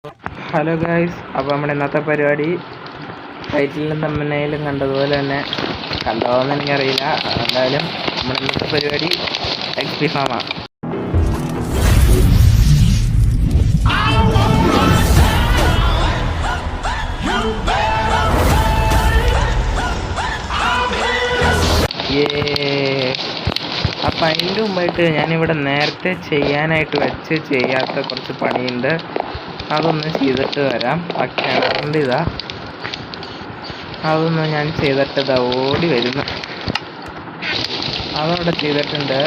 Hello guys, അപ്പോൾ നമ്മുടെ ഇന്നത്തെ പരിപാടി ടൈറ്റിലും തമ്പനയിലും കണ്ടതുപോലെ തന്നെ കണ്ടോന്ന് എനിക്കറിയില്ല. എന്തായാലും നമ്മുടെ ഇന്നത്തെ പരിപാടി എക്സ്പി ഫാമാണ്. അപ്പം അതിൻ്റെ മുമ്പായിട്ട് ഞാനിവിടെ നേരത്തെ ചെയ്യാനായിട്ട് ചെയ്യാത്ത കുറച്ച് പണിയുണ്ട്. അതൊന്ന് ചെയ്തിട്ട് വരാം. കിണറിൻ്റെ അതൊന്നും ഞാൻ ചെയ്തിട്ട് ഓടി വരുന്നു. അതവിടെ ചെയ്തിട്ടുണ്ട്.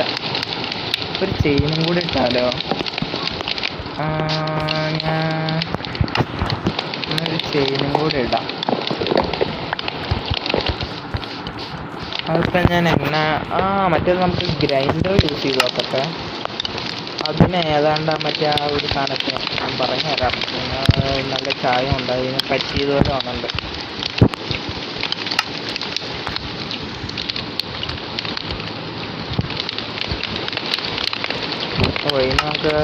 ഒരു ചെയിനും കൂടി ഇട്ടാലോ? ഞാനൊരു ചെയിനും കൂടി ഇടാം. അതിപ്പോൾ ഞാൻ മറ്റേത് നമുക്ക് ഗ്രൈൻഡർ യൂസ് ചെയ്ത് നോക്കട്ടെ. അതിന് ഏതാണ്ട് മറ്റേ ആ ഒരു സാധനത്തിന് ഞാൻ പറഞ്ഞുതരാം. നല്ല ചായ ഉണ്ട്, അതിന് പറ്റിയതുപോലെ വന്നുണ്ട്. അപ്പോൾ ഇനി നമുക്ക്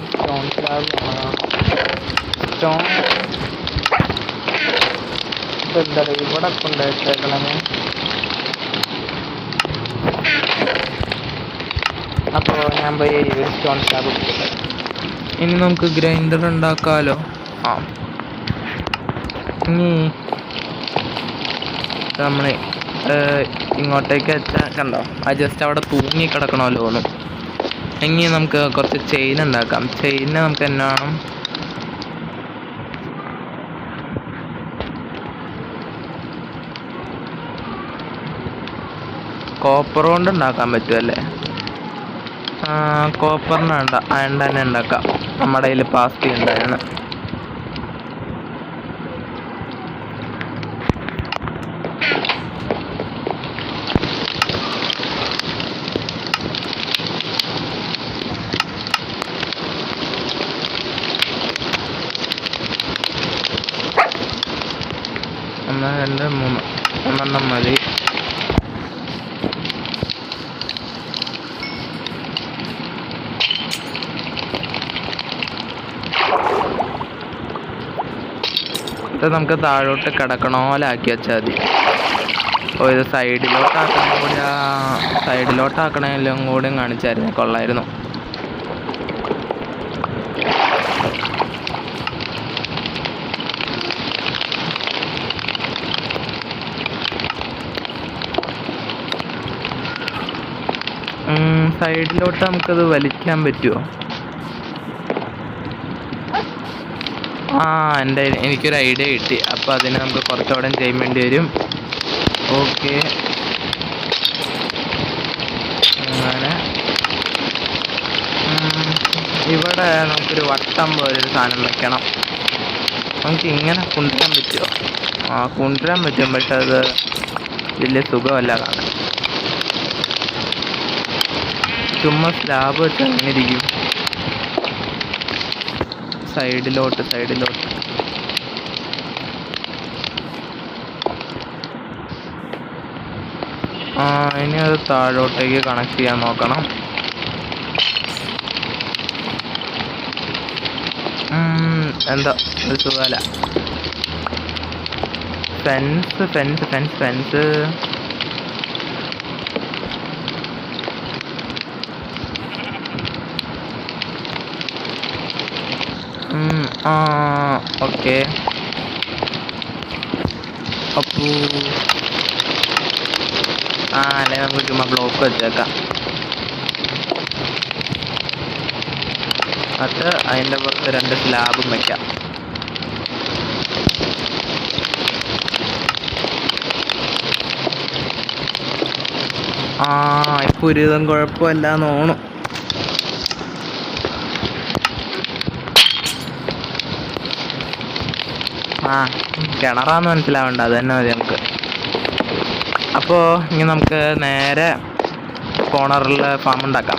സ്റ്റോൺ സ്ലാബ് സ്റ്റോൺ ഇപ്പം എന്താ ഇവിടെ കൊണ്ടുവച്ചേക്കണമേ. അപ്പോൾ ഞാൻ പോയി സ്റ്റോൺ സ്ലാബ് കൊടുക്കട്ടെ. ഇനി നമുക്ക് ഗ്രൈൻഡർ ഉണ്ടാക്കാമല്ലോ. ഇനി നമ്മൾ ഇങ്ങോട്ടേക്ക് വെച്ചാൽ കണ്ടോ, അത് ജസ്റ്റ് അവിടെ തൂങ്ങി കിടക്കണമല്ലോ തോന്നും. ഇനി നമുക്ക് കുറച്ച് ചെയിൻ ഉണ്ടാക്കാം. ചെയിന് നമുക്ക് എന്നാ വേണം? കോപ്പർ കൊണ്ട് ഉണ്ടാക്കാൻ പറ്റുമല്ലേ? കോപ്പറിന് വേണ്ട, അയൺ തന്നെ ഉണ്ടാക്കാം. നമ്മുടെ കയ്യിൽ പാസ്റ്റി ഉണ്ടായാണ്. ഒന്ന്, രണ്ട്, മൂന്ന്, 3 മതി. ഇത് നമുക്ക് താഴോട്ട് കിടക്കണ പോലെ ആക്കി വെച്ചാൽ മതി. അപ്പോൾ ഇത് സൈഡിലോട്ടാക്കണമെങ്കിലും കൂടിയും കാണിച്ചായിരുന്നു കൊള്ളായിരുന്നു. സൈഡിലോട്ട് നമുക്കത് വലിക്കാൻ പറ്റുമോ? എനിക്കൊരു ഐഡിയ കിട്ടി. അപ്പോൾ അതിന് നമുക്ക് കുറച്ചുകൂടെ ചെയ്യേണ്ടി വരും. ഓക്കെ, അങ്ങനെ ഇവിടെ നമുക്കൊരു വട്ടം പോലൊരു സാധനം വെക്കണം. നമുക്ക് ഇങ്ങനെ കൊണ്ടുവരാൻ പറ്റുമോ? കൊണ്ടുവരാൻ പറ്റും, പക്ഷെ അത് വലിയ സുഖമല്ല കാണാൻ. ചുമ്മാ സ്ലാബ് വെച്ച് അങ്ങനെ ഇരിക്കും. സൈഡിലോട്ട് ഇനി അത് താഴോട്ടേക്ക് കണക്ട് ചെയ്യാൻ നോക്കണം. എന്താ ഒരു സുഖമല്ല. Fence okay. അപ്പോൾ അല്ലെ നമുക്ക് ചുമ്മാ ബ്ലോക്ക് വെച്ചേക്കാം. അത് അതിൻ്റെ പുറത്ത് 2 സ്ലാബും വെക്കാം. ഇപ്പോൾ ഒരു വിധം കുഴപ്പമില്ലാന്ന് തോന്നും. കിണറാന്ന് മനസ്സിലാവണ്ട, അത് തന്നെ മതി നമുക്ക്. അപ്പോൾ ഇനി നമുക്ക് നേരെ കോർണറിൽ ഫാം ഉണ്ടാക്കാം.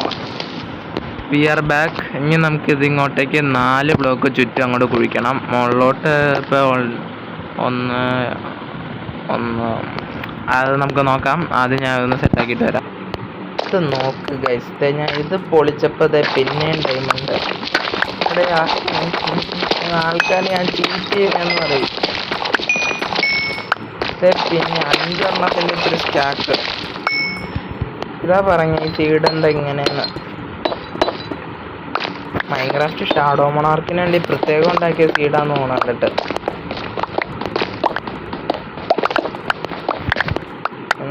We are back. ഇനി നമുക്കിത് ഇങ്ങോട്ടേക്ക് 4 ബ്ലോക്ക് ചുറ്റും അങ്ങോട്ട് കുഴിക്കണം. മുകളിലോട്ട് ഇപ്പോൾ 1 അത് നമുക്ക് നോക്കാം. ആദ്യം ഞാൻ ഒന്ന് സെറ്റാക്കിയിട്ട് വരാം. ഇത് നോക്ക് ഗൈസ്, ഞാൻ ഇത് പൊളിച്ചപ്പോൾ പിന്നെയും ഡയമണ്ട്. ഇവിടെ ആൾക്കാർ ഞാൻ ചീറ്റ് ചെയ്യുമെന്ന് പറയും. പിന്നെ 5 ഇത്തിരി സ്റ്റാക്ക്. ഇതാ പറഞ്ഞ ഈ സീഡെന്താ ഇങ്ങനെയെന്ന്. മൈൻക്രാഫ്റ്റ് ഷാഡോ മൊണാർക്കിന് വേണ്ടി പ്രത്യേകം ഉണ്ടാക്കിയ സീഡാന്ന് തോന്നുന്നുണ്ട്.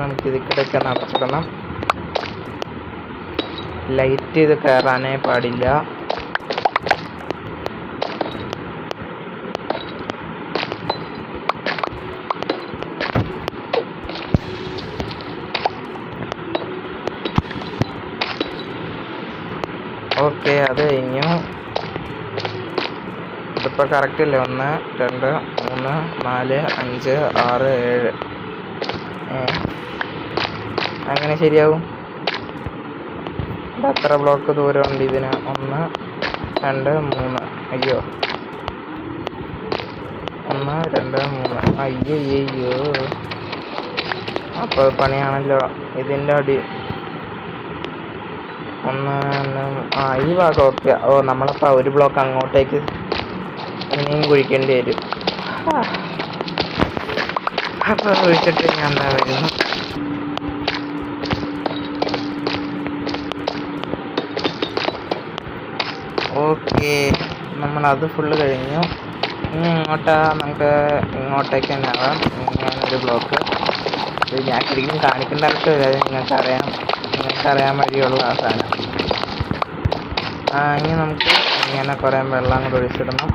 നമുക്ക് ഇതിക്കിടയ്ക്ക് നടച്ചിടണം. ലൈറ്റ് ഇത് കയറാനേ പാടില്ല. ഓക്കെ, അത് കഴിഞ്ഞു. ഇതിപ്പോൾ കറക്റ്റ് അല്ലേ? 1 2 3 4 5 6 7. അങ്ങനെ ശരിയാവും? എത്ര ബ്ലോക്ക് ദൂരമുണ്ട് ഇതിന്? 1 2 3. അയ്യോ, 1 2 3. അയ്യോ, അപ്പോൾ പണിയാണല്ലോ. ഇതിൻ്റെ അടി 1 ഈ ഭാഗം ഓക്കെ. നമ്മളപ്പോൾ ഒരു ബ്ലോക്ക് അങ്ങോട്ടേക്ക് ഇനിയും കുഴിക്കേണ്ടി വരും. അപ്പോൾ കുഴിച്ചിട്ട് ഞാൻ എന്താ വരുന്നു. ഓക്കെ, നമ്മളത് ഫുള്ള് കഴിഞ്ഞു. ഇനി നമുക്ക് ഇങ്ങോട്ടേക്ക് തന്നെ ആവാം. ഇങ്ങനൊരു ബ്ലോക്ക്. ഇത് ഞാൻ ശരിക്കും കാണിക്കേണ്ട ആവശ്യമില്ല, നിങ്ങൾക്കറിയാൻ വഴിയുള്ള ആ സാധനം. ഇനി നമുക്ക് ഇങ്ങനെ കുറേ വെള്ളം അങ്ങോട്ട് ഒഴിച്ചിടണം.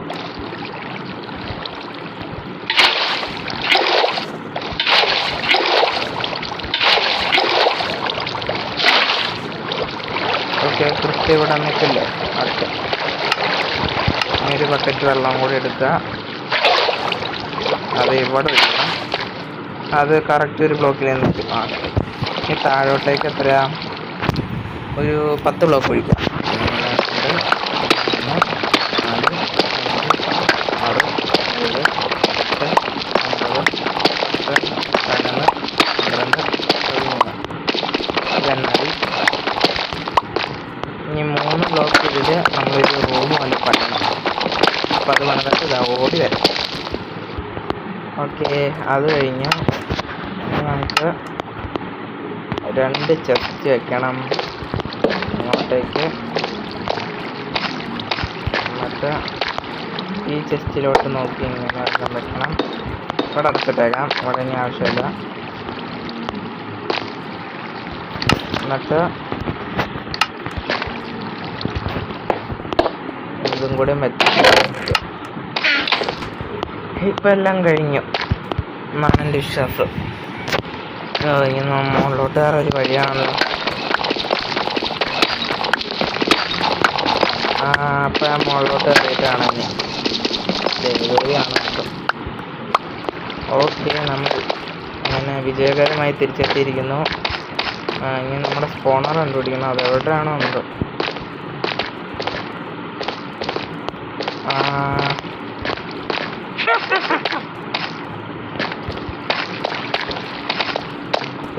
ഓക്കെ, കൃത്യം ഇവിടെ നിൽക്കില്ലേ? ഓക്കെ, ഇനി ഒരു ബക്കറ്റ് വെള്ളം കൂടി എടുക്കുക. അത് ഇവിടെ വെക്കണം. അത് കറക്റ്റ് ഒരു ബ്ലോക്കിൽ നിൽക്കും. ഇനി താഴോട്ടേക്ക് എത്രയാ? ഒരു 10 ബ്ലോക്ക് ഒഴിക്കാം. 2 3 4 5 6 7 8 9 10 11 12 അതെന്നായി. ഇനി 3 ബ്ലോക്ക് ഇതിൽ നമ്മളൊരു റൂം കൊണ്ട് പണിയണം. അപ്പോൾ അത് വന്നിട്ട് ഇതാ ഓടി വരാം. ഓക്കെ, അത് കഴിഞ്ഞ് നമുക്ക് 2 ചെസ്റ്റ് വെക്കണം ഇങ്ങോട്ടേക്ക്. എന്നിട്ട് ഈ ചെസ്റ്റിലോട്ട് നോക്കി ഇങ്ങനെ വെള്ളം വെക്കണം. ഇവിടെ അടച്ചിട്ടേക്കാം, ഇവിടെ ഇനി ആവശ്യമില്ല. എന്നിട്ട് ഇതും കൂടി വെച്ചിട്ട് ഇപ്പം എല്ലാം കഴിഞ്ഞു എന്നാണ് എൻ്റെ വിശ്വാസം. ഇനി മുകളിലോട്ട് വേറെ ഒരു വഴിയാണല്ലോ. അപ്പം ഞാൻ മുകളിലോട്ട് കയറിയിട്ടാണ് ഇനി ഡെലിവറിയാണ് ഇപ്പം. ഓക്കെ, നമ്മൾ അങ്ങനെ വിജയകരമായി തിരിച്ചെത്തിയിരിക്കുന്നു. ഇനി നമ്മുടെ സ്പോണർ കണ്ടുപിടിക്കണം. അത് എവിടെയാണോ എന്തോ.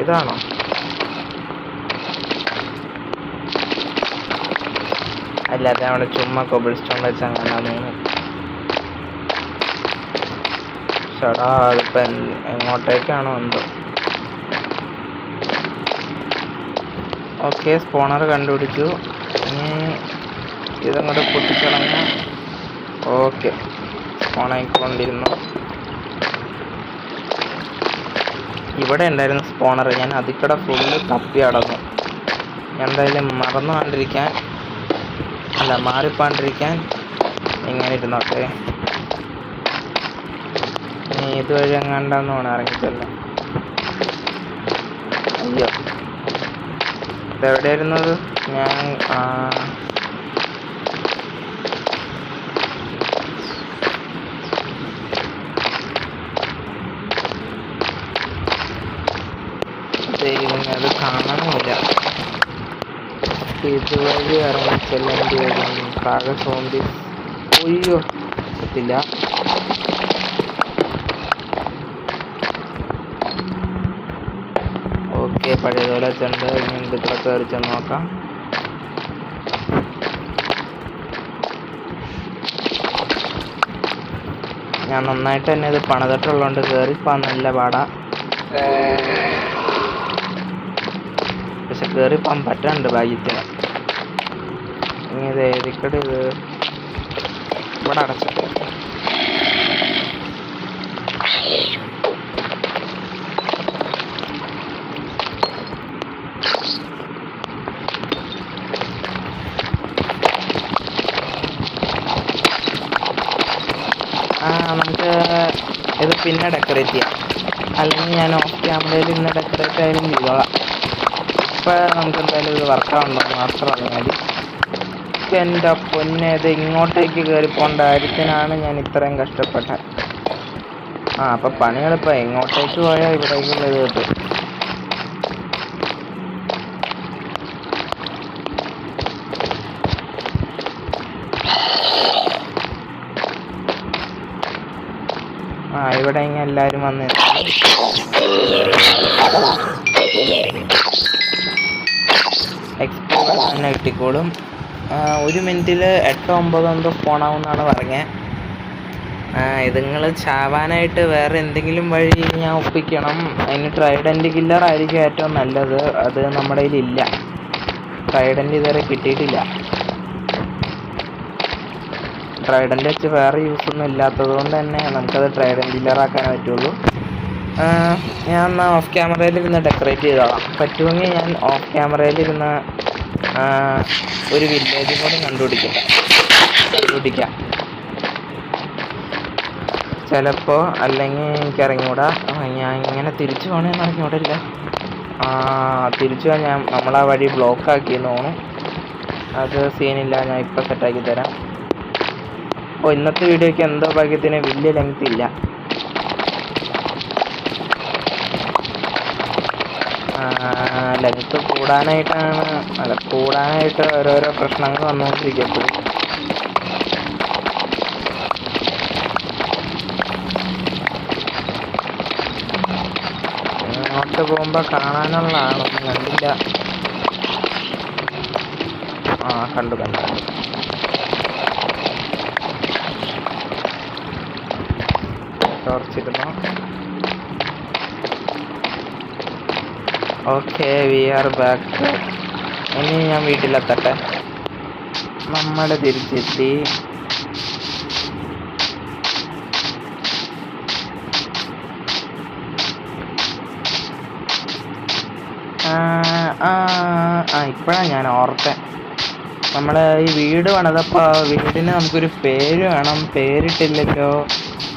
ഇതാണോ? അല്ലാതെ അവിടെ ചുമ്മാ കൊബിൾ സ്റ്റോൺ വെച്ച് അങ്ങനെ ഷടാ. അതിപ്പം എങ്ങോട്ടേക്കാണോ എന്തോ. ഓക്കെ, സ്പോണർ കണ്ടുപിടിച്ചു. ഇനി ഇതങ്ങോട്ട് പൊട്ടിച്ചടങ്ങ. ഓക്കെ, സ്പോണായിക്കൊണ്ടിരുന്നു. ഇവിടെ ഉണ്ടായിരുന്ന സ്പോണർ ഞാൻ അതിൽക്കൂടെ ഫുള്ള് തപ്പി അടന്നു. എന്തായാലും മാറിപ്പാണ്ടിരിക്കാൻ ഇങ്ങനെ ഇരുന്നോട്ടെ. ഇനി ഇതുവഴി എങ്ങാണ്ടെന്ന് വേണം ഇറങ്ങിച്ചല്ലോ. അയ്യോ, ഇതെവിടെയായിരുന്നത്? ഞാൻ അത് കാണാനുമില്ല. ഇതുവഴി ഇറങ്ങിച്ചെല്ലേണ്ടി വരും. താഴെ സോംബി. ഒയ്യോ, പറ്റില്ല. ഓക്കെ, പഴയതുപോലെ വെച്ചിട്ടുണ്ട്. ഇനി ഇതിൽ കയറി ചെന്ന് നോക്കാം. ഞാൻ നന്നായിട്ട് തന്നെ ഇത് പണിതിട്ടുള്ളതുകൊണ്ട് കയറിപ്പോകാൻ നല്ല പാടാ. പക്ഷെ കയറിപ്പോകാൻ പറ്റാണ്ട് ഭാഗ്യത്തിന്. ഇനി ഇത് ഏതിക്കടെ ഇത് ഇവിടെ അടച്ചിട്ട് നമുക്ക് ഇത് പിന്നെ ഡെക്കറേറ്റ് ചെയ്യാം. അല്ലെങ്കിൽ ഞാൻ ഓഫ് ക്യാമറയിൽ ഇന്ന് ഡെക്കറേറ്റ് ആയാലും ചെയ്തോളാം. ഇപ്പം നമുക്ക് എന്തായാലും ഇത് വർക്കാവുണ്ടോ മാത്രം അറിയാൻ മതി. എൻ്റെ പൊന്നെ, ഇത് ഇങ്ങോട്ടേക്ക് കയറിപ്പോണ്ട കാര്യത്തിനാണ് ഞാൻ ഇത്രയും കഷ്ടപ്പെട്ടത്. അപ്പം പണികളിപ്പോൾ എങ്ങോട്ടേക്ക് പോയാൽ ഇവിടേക്കുള്ള ഇത് കിട്ടും. ഇവിടെ ഇങ്ങനെ എല്ലാവരും വന്ന് എക്സ്പ്ലോർ തന്നെ കിട്ടിക്കോളും. 1 മിനിറ്റിൽ 8-9 എന്തോ സ്പോണാവുമെന്നാണ് പറഞ്ഞത്. ഇതുങ്ങൾ ചാവാനായിട്ട് വേറെ എന്തെങ്കിലും വഴി ഞാൻ ഒപ്പിക്കണം. അതിന് ട്രൈഡൻറ്റ് കില്ലർ ആയിരിക്കും ഏറ്റവും നല്ലത്. അത് നമ്മുടെ കയ്യിലില്ല. ട്രൈഡൻറ്റ് ഇതുവരെ കിട്ടിയിട്ടില്ല. ട്രൈഡൻറ്റ് വെച്ച് വേറെ യൂസൊന്നും ഇല്ലാത്തത് കൊണ്ട് തന്നെ നമുക്കത് ട്രൈഡൻറ്റ് കില്ലറാക്കാനേ പറ്റുള്ളൂ. ഞാൻ എന്നാൽ ഓഫ് ക്യാമറയിലിരുന്ന് ഡെക്കറേറ്റ് ചെയ്തോളാം. പറ്റുമെങ്കിൽ ഞാൻ ഓഫ് ക്യാമറയിലിരുന്ന് ഒരു വില്ലേജും കൂടി കണ്ടുപിടിക്കാം. ചിലപ്പോൾ, അല്ലെങ്കിൽ എനിക്കറിഞ്ഞൂടാ. ഞാൻ ഇങ്ങനെ തിരിച്ചു പോകണമെന്ന് അറിഞ്ഞൂടില്ല. തിരിച്ചു പോകാൻ നമ്മളാ വഴി ബ്ലോക്കാക്കിയെന്ന് തോന്നുന്നു. അത് സീനില്ല, ഞാൻ ഇപ്പം സെറ്റാക്കി തരാം. ഇന്നത്തെ വീഡിയോയ്ക്ക് എന്തോ ഭാഗ്യത്തിന് വലിയ ലെങ്ത് ഇല്ല. ലെങ്ത് കൂടാനായിട്ട് ഓരോരോ പ്രശ്നങ്ങൾ വന്നുകൊണ്ടിരിക്കപ്പോൾ അങ്ങോട്ട് പോകുമ്പോൾ കാണാനുള്ളതാണ്. ഒന്നും കണ്ടില്ല. കണ്ടു ടോർച്ചിരുന്നു. Okay, we are back. ഇനി ഞാൻ വീട്ടിലെത്തട്ടെ. നമ്മൾ തിരിച്ചെത്തി. ഇപ്പോഴാണ് ഞാൻ ഓർത്തേ, നമ്മൾ ഈ വീട് പണിതപ്പോൾ വീടിന് നമുക്കൊരു പേര് വേണം, പേരിട്ടില്ലല്ലോ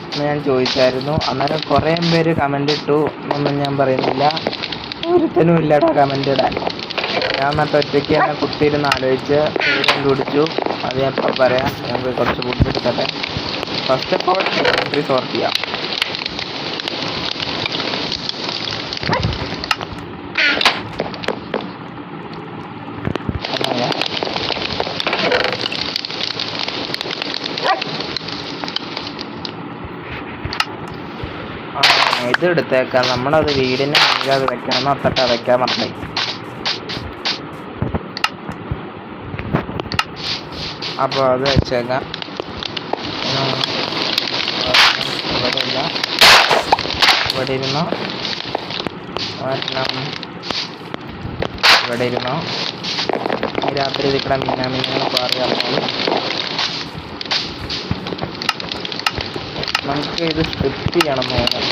എന്ന് ഞാൻ ചോദിച്ചായിരുന്നു. അന്നേരം കുറേ പേര് കമൻ്റ് ഇട്ടു. ഒന്നും ഞാൻ പറയുന്നില്ല, ഒരുത്തനും ഇല്ലടാ കമൻ്റ് ഇടാൻ. ഞാൻ എന്നിട്ട് ഒറ്റയ്ക്ക് തന്നെ കുത്തിയിരുന്ന് ആലോചിച്ച് പേര് കണ്ടുപിടിച്ചു. അത് ഞാൻ ഇപ്പോൾ പറയാം. ഞങ്ങൾക്ക് കുറച്ച് ഫുഡ് എടുക്കട്ടെ. First of all inventory sort ചെയ്യാം. ഇത് എടുത്തേക്കാം. നമ്മളത് വീടിൻ്റെ മുന്നിൽ അത് വെക്കണം. അത്തട്ട വെക്കാൻ മറന്നു. അപ്പോൾ അത് വെച്ചേക്കാം. ഇവിടെ ഇരുന്നോ, ഇവിടെ ഇരുന്നോ. ഈ രാത്രി ഇതിക്കടെ മീനാമിനെ പറയാറുള്ളൂ. നമുക്ക് ഇത് സ്ട്രിപ്പ് ചെയ്യണം തോന്നുന്നു.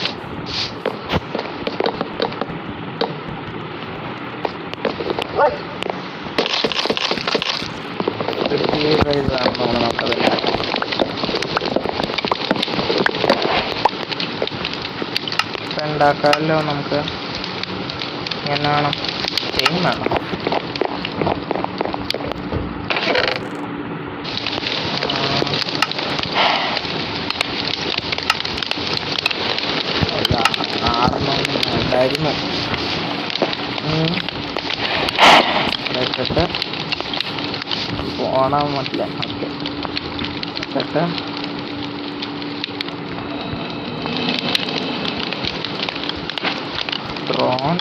ഉണ്ടാക്കാമല്ലോ നമുക്ക്. എന്നാണ് ചെയിൻ വേണം. ഉണ്ടായിരുന്നു. വെച്ചിട്ട് പോണം പറ്റില്ല. ഓക്കെ, വെച്ചിട്ട് drone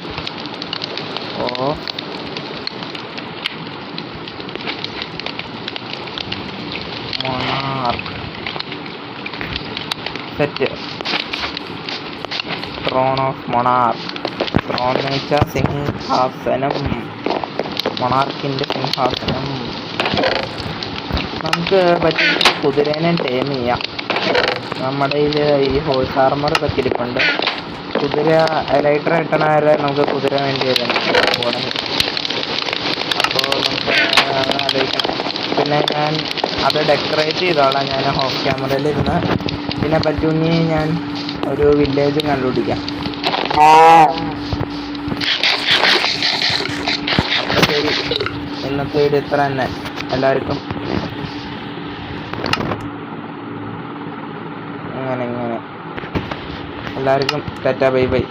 set. Throne of monarch. Throne എന്ന് വെച്ചാൽ സിംഹാസനം, മൊണാർക്കിൻ്റെ സിംഹാസനം. നമുക്ക് പറ്റും കുതിരേനെ ടേം ചെയ്യാം. നമ്മുടെ കയ്യിൽ ഈ ഹോഴ്സ് ആർമർ ഇതൊക്കെ ഇരിപ്പുണ്ട്. കുതിര ലൈറ്റർ കിട്ടണവരെ നമുക്ക് കുതിര വേണ്ടി വരും. അപ്പോൾ നമുക്ക് ആലോചിക്കണം. പിന്നെ ഞാൻ അത് ഡെക്കറേറ്റ് ചെയ്തോളാം ഞാൻ ഓഫ് ക്യാമറയിൽ ഇരുന്ന്. പിന്നെ പറ്റുമെങ്കിൽ ഞാൻ ഒരു വില്ലേജ് കണ്ടുപിടിക്കാം. അപ്പോൾ ശരി, ഇന്നത്തെ വീഡിയോ ഇത്ര തന്നെ. എല്ലാവർക്കും ഇങ്ങനെ എല്ലാവർക്കും ടാറ്റാ ബൈ ബൈ.